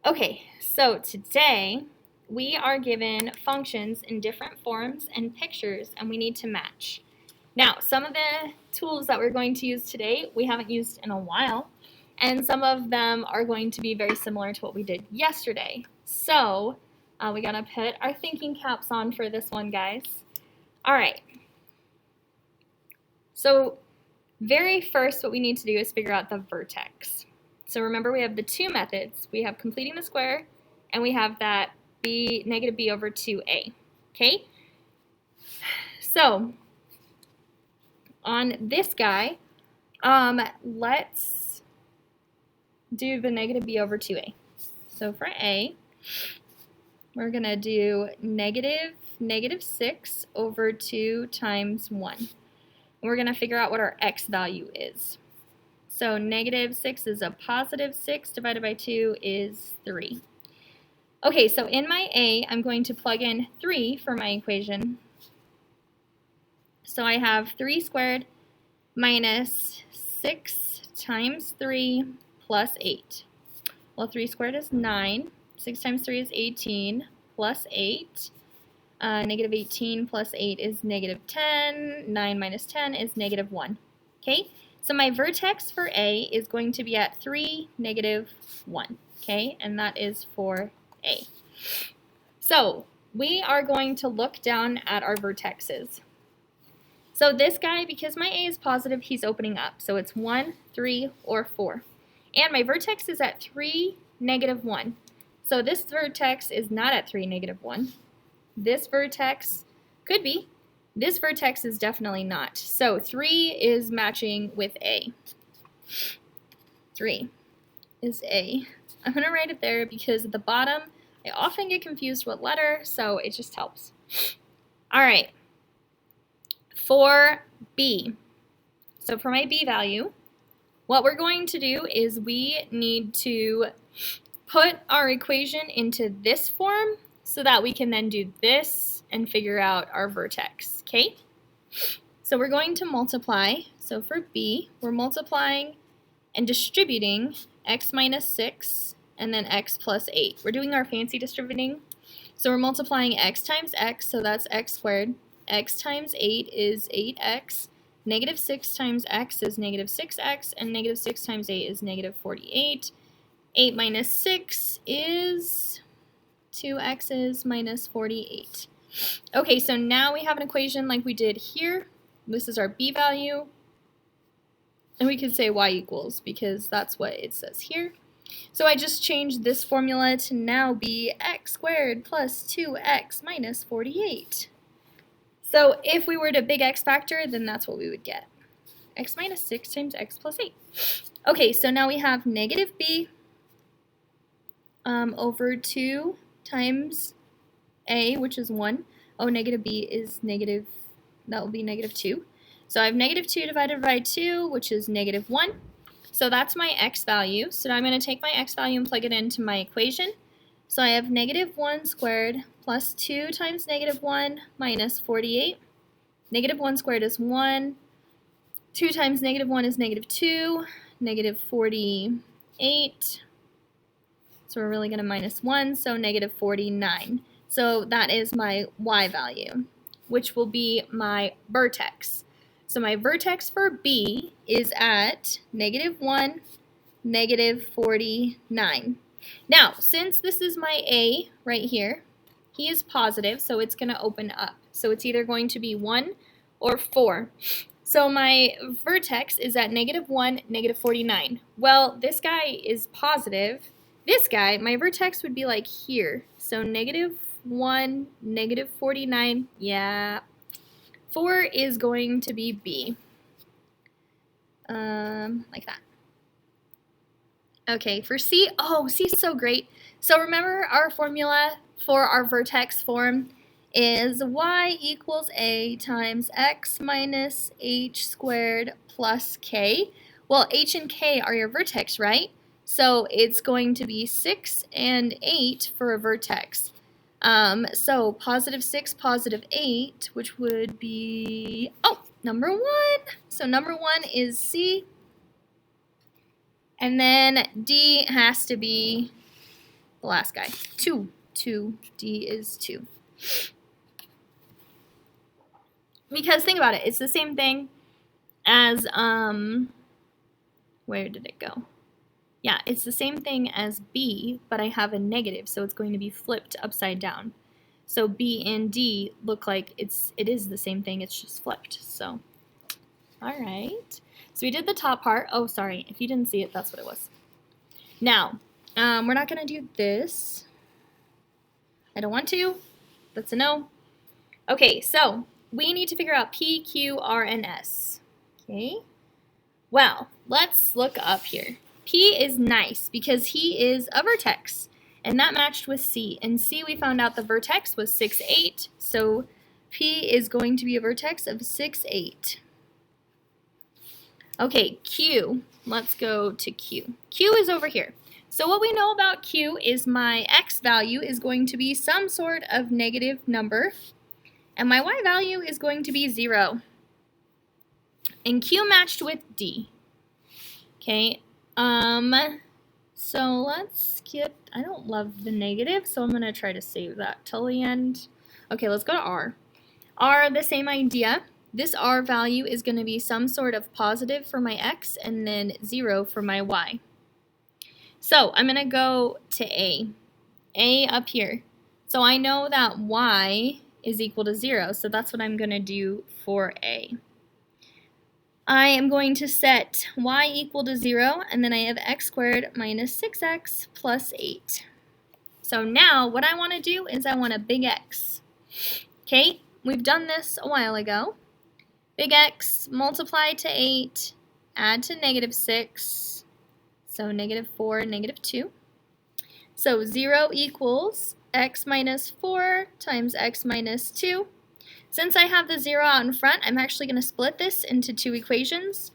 Okay, so today we are given functions in different forms and pictures, and we need to match. Now, some of the tools that we're going to use today we haven't used in a while, and some of them are going to be very similar to what we did yesterday. So we gotta put our thinking caps on for this one, guys. All right. So very first, what we need to do is figure out the vertex. So remember, we have the two methods. We have completing the square, and we have that b negative b over 2a. Okay? So on this guy, let's do the negative b over 2a. So for a, we're going to do negative 6 over 2 times 1. And we're going to figure out what our x value is. So negative 6 is a positive 6 divided by 2 is 3. Okay, so in my a, I'm going to plug in 3 for my equation. So I have 3 squared minus 6 times 3 plus 8. Well, 3 squared is 9. 6 times 3 is 18 plus 8. Negative 18 plus 8 is negative 10. 9 minus 10 is negative 1. Okay, so my vertex for A is going to be at 3, negative 1. Okay, and that is for A. So we are going to look down at our vertexes. So this guy, because my A is positive, he's opening up. So it's 1, 3, or 4. And my vertex is at 3, negative 1. So this vertex is not at 3, negative 1. This vertex could be. This vertex is definitely not. So 3 is matching with A. 3 is A. I'm going to write it there because at the bottom, I often get confused what letter, so it just helps. All right. For B, so for my B value, what we're going to do is we need to put our equation into this form so that we can then do this and figure out our vertex, okay? So we're going to multiply. So for B, we're multiplying and distributing x minus 6 and then x plus 8. We're doing our fancy distributing. So we're multiplying x times x, so that's x squared. X times 8 is 8x. Negative 6 times x is negative 6x, and negative 6 times 8 is negative 48. 8 minus 6 is 2x's minus 48. Okay, so now we have an equation like we did here. This is our b value. And we can say y equals because that's what it says here. So I just changed this formula to now be x squared plus 2x minus 48. So if we were to big X factor, then that's what we would get. X minus 6 times x plus 8. Okay, so now we have negative b over 2 times a, which is 1. Oh, negative b is negative, that will be negative 2. So I have negative 2 divided by 2, which is negative 1. So that's my x value. So now I'm going to take my x value and plug it into my equation. So I have negative 1 squared plus 2 times negative 1 minus 48. Negative 1 squared is 1. 2 times negative 1 is negative 2. Negative 48. So we're really going to minus 1, so negative 49. So that is my y value, which will be my vertex. So my vertex for B is at negative 1, negative 49. Now, since this is my A right here, he is positive, so it's going to open up. So it's either going to be 1 or 4. So my vertex is at negative 1, negative 49. Well, this guy is positive. This guy, my vertex would be like here. So negative 1, negative 49, yeah. 4 is going to be B. Like that. Okay, for C, oh, C is so great. So remember our formula for our vertex form is y equals a times x minus h squared plus k. Well, h and k are your vertex, right? So it's going to be 6 and 8 for a vertex. So positive 6, positive 8, which would be, oh, number 1. So number 1 is C. And then D has to be the last guy. 2. 2. D is 2. Because think about it. It's the same thing as, where did it go? Yeah, it's the same thing as B, but I have a negative, so it's going to be flipped upside down. So B and D look like it is the same thing, it's just flipped. So, all right. So we did the top part. Oh, sorry, if you didn't see it, that's what it was. Now, we're not going to do this. I don't want to. That's a no. Okay, so we need to figure out P, Q, R, and S. Okay. Well, let's look up here. P is nice because he is a vertex, and that matched with C. And C, we found out the vertex was 6, 8, so P is going to be a vertex of 6, 8. Okay, Q. Let's go to Q. Q is over here. So what we know about Q is my X value is going to be some sort of negative number, and my Y value is going to be 0. And Q matched with D. Okay, so let's skip, I don't love the negative, so I'm going to try to save that till the end. Okay, let's go to R. R, the same idea. This R value is going to be some sort of positive for my X and then 0 for my Y. So I'm going to go to A. A up here. So I know that Y is equal to 0, so that's what I'm going to do for A. I am going to set y equal to 0, and then I have x squared minus 6x plus 8. So now what I want to do is I want a big X. Okay, we've done this a while ago. Big X, multiply to 8, add to negative 6, so negative 4, negative 2. So 0 equals x minus 4 times x minus 2. Since I have the 0 out in front, I'm actually going to split this into 2 equations.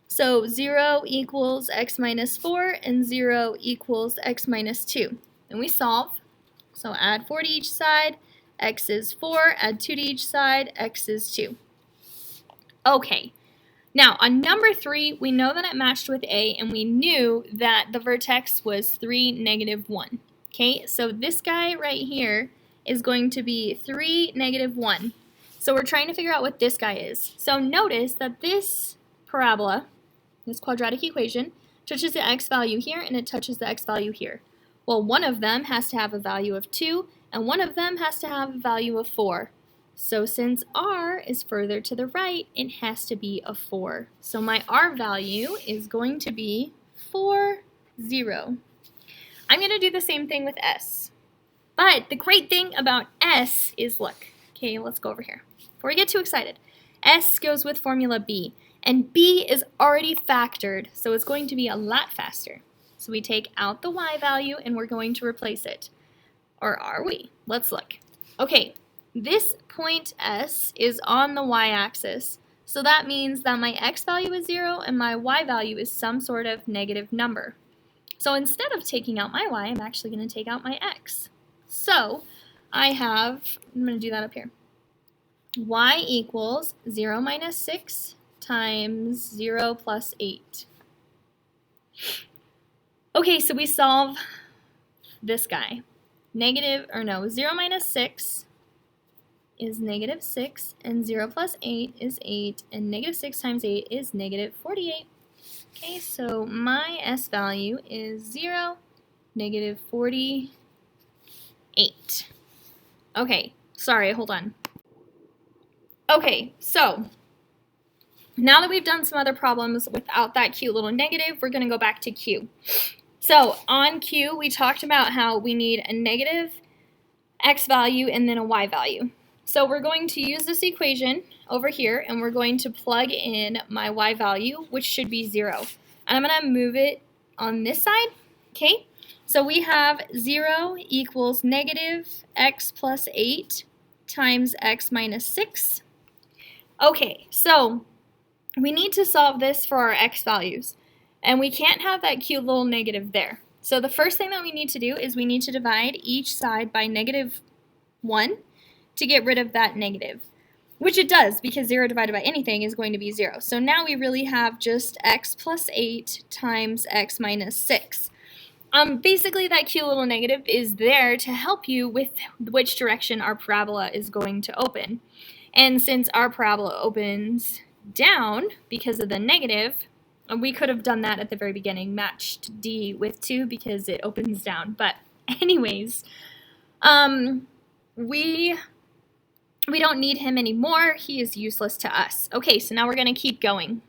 So 0 equals x minus 4 and 0 equals x minus 2. And we solve. So add 4 to each side, x is 4, add 2 to each side, x is 2. Okay, now on number 3, we know that it matched with A, and we knew that the vertex was 3, negative 1. Okay, so this guy right here is going to be 3, negative 1. So we're trying to figure out what this guy is. So notice that this parabola, this quadratic equation, touches the x value here and it touches the x value here. Well, one of them has to have a value of 2 and one of them has to have a value of 4. So since r is further to the right, it has to be a 4. So my r value is going to be 4, 0. I'm going to do the same thing with s. But the great thing about s is, look, okay, let's go over here. Before we get too excited, s goes with formula b, and b is already factored, so it's going to be a lot faster. So we take out the y value and we're going to replace it. Or are we? Let's look. Okay, this point s is on the y-axis, so that means that my x value is 0 and my y value is some sort of negative number. So instead of taking out my y, I'm actually going to take out my x. So I have, I'm going to do that up here. Y equals 0 minus 6 times 0 plus 8. Okay, so we solve this guy. 0 minus 6 is negative 6, and 0 plus 8 is 8, and negative 6 times 8 is negative 48. Okay, so my s value is 0, negative 48. Okay, sorry, hold on. Okay, so now that we've done some other problems without that cute little negative, we're going to go back to Q. So on Q, we talked about how we need a negative x value and then a y value. So we're going to use this equation over here, and we're going to plug in my y value, which should be 0. And I'm going to move it on this side, okay? So we have 0 equals negative x plus 8 times x minus 6. Okay, so we need to solve this for our x values, and we can't have that cute little negative there. So the first thing that we need to do is we need to divide each side by negative 1 to get rid of that negative, which it does because 0 divided by anything is going to be 0. So now we really have just x plus 8 times x minus 6. Basically, that cute little negative is there to help you with which direction our parabola is going to open. And since our parabola opens down because of the negative, we could have done that at the very beginning, matched D with 2 because it opens down. But anyways, we don't need him anymore. He is useless to us. Okay, so now we're going to keep going.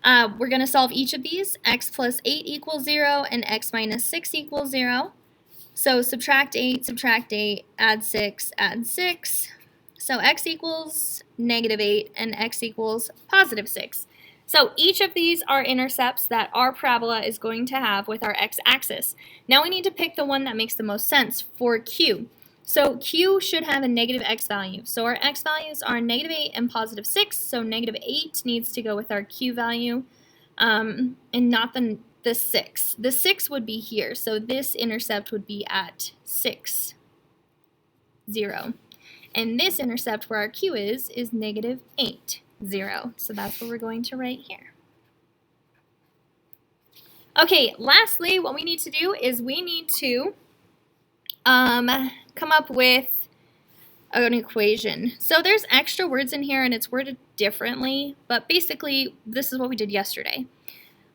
We're going to solve each of these. X plus 8 equals 0 and x minus 6 equals 0. So subtract 8, add 6, add 6. So x equals -8 and x equals +6. So each of these are intercepts that our parabola is going to have with our x-axis. Now we need to pick the one that makes the most sense for Q. So Q should have a negative x value. So our x values are -8 and +6. So -8 needs to go with our Q value and not the 6. The 6 would be here. So this intercept would be at 6, 0. And this intercept where our Q is -8, 0. So that's what we're going to write here. Okay, lastly, what we need to do is we need to come up with an equation. So there's extra words in here and it's worded differently, but basically this is what we did yesterday.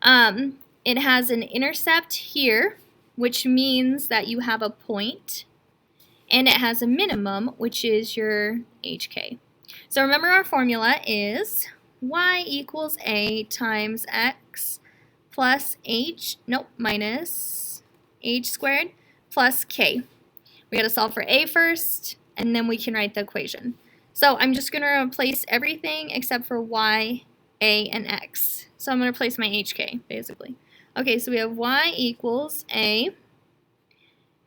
It has an intercept here, which means that you have a point, and it has a minimum, which is your HK. So remember our formula is y equals a times x plus minus h squared plus k. We got to solve for a first, and then we can write the equation. So I'm just going to replace everything except for y, a, and x. So I'm going to replace my hk, basically. Okay, so we have y equals a,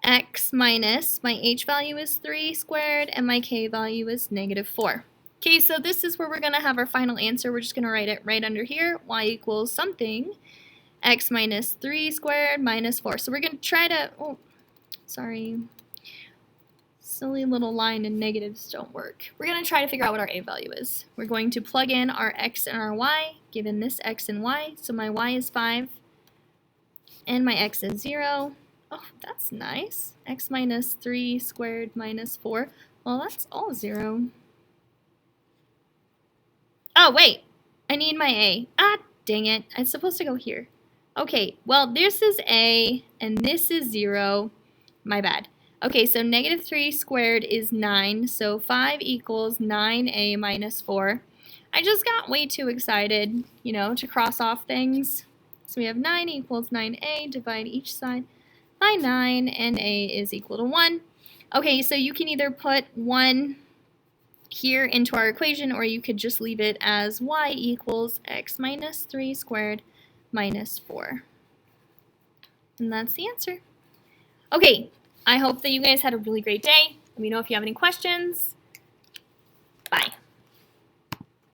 x minus, my h value is 3 squared, and my k value is -4. Okay, so this is where we're going to have our final answer. We're just going to write it right under here. Y equals something, x minus 3 squared minus 4. So we're going to try to, oh, sorry. Silly little line and negatives don't work. We're going to try to figure out what our a value is. We're going to plug in our x and our y, given this x and y. So my y is 5, and my x is 0. Oh, that's nice. X minus 3 squared minus 4. Well, that's all 0. Oh, wait. I need my a. Ah, dang it. It's supposed to go here. Okay, well, this is a, and this is 0. My bad. Okay, so -3 squared is 9, so 5 equals 9a minus 4. I just got way too excited, you know, to cross off things. So we have 9 equals 9a, divide each side by 9, and a is equal to 1. Okay, so you can either put 1 here into our equation, or you could just leave it as y equals x minus 3 squared minus 4. And that's the answer. Okay, I hope that you guys had a really great day. Let me know if you have any questions. Bye.